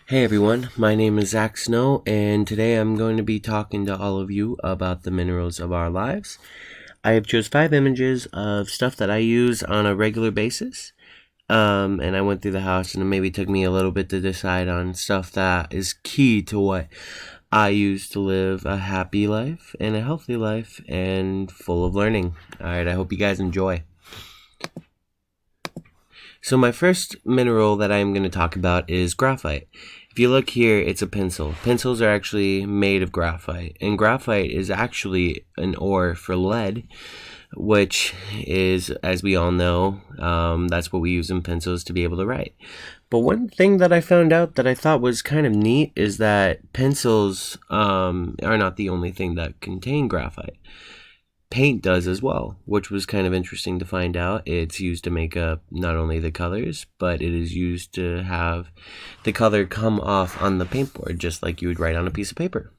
Hey everyone, my name is Zach Snow, and today I'm going to be talking to all of you about the minerals of our lives. I have chose 5 images of stuff that I use on a regular basis, and I went through the house, and it maybe took me a little bit to decide on stuff that is key to what I use to live a happy life and a healthy life and full of learning. Alright, I hope you guys enjoy. So my first mineral that I'm going to talk about is graphite. If you look here, it's a pencil. Pencils are actually made of graphite, and graphite is actually an ore for lead, which is, as we all know, that's what we use in pencils to be able to write. But one thing that I found out that I thought was kind of neat is that pencils are not the only thing that contain graphite. Paint does as well, which was kind of interesting to find out. It's used to make up not only the colors, but it is used to have the color come off on the paintboard, just like you would write on a piece of paper.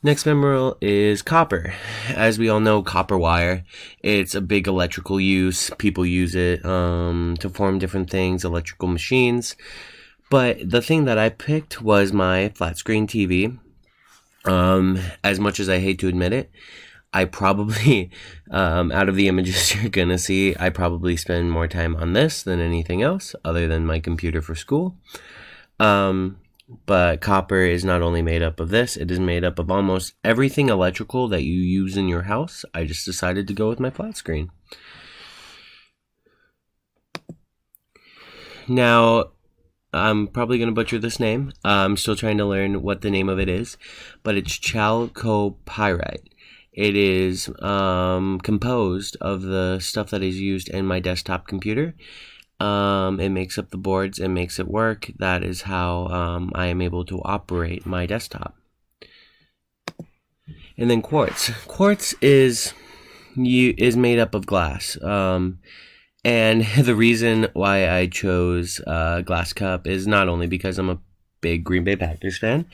Next mineral is copper. As we all know, copper wire, it's a big electrical use. People use it to form different things, electrical machines. But the thing that I picked was my flat screen TV. As much as I hate to admit it, I probably, out of the images you're gonna see, I probably spend more time on this than anything else, other than my computer for school. But copper is not only made up of this, it is made up of almost everything electrical that you use in your house. I just decided to go with my flat screen. Now, I'm probably going to butcher this name. I'm still trying to learn what the name of it is, but it's chalcopyrite. It is composed of the stuff that is used in my desktop computer. It makes up the boards, it makes it work. That is how I am able to operate my desktop. And then quartz. Quartz is made up of glass. And the reason why I chose Glass Cup is not only because I'm a big Green Bay Packers fan,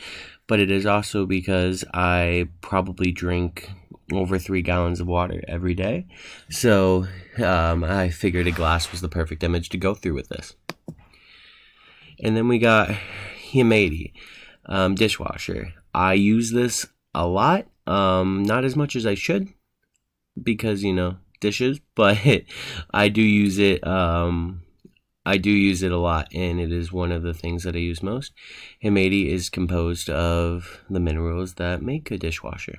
but it is also because I probably drink over 3 gallons of water every day. So I figured a glass was the perfect image to go through with this. And then we got Himedi dishwasher. I use this a lot, not as much as I should, because dishes, but I do use it. I do use it a lot, and it is one of the things that I use most. Himedi is composed of the minerals that make a dishwasher.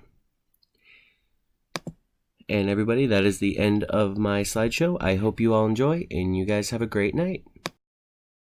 And everybody, that is the end of my slideshow. I hope you all enjoy, and you guys have a great night.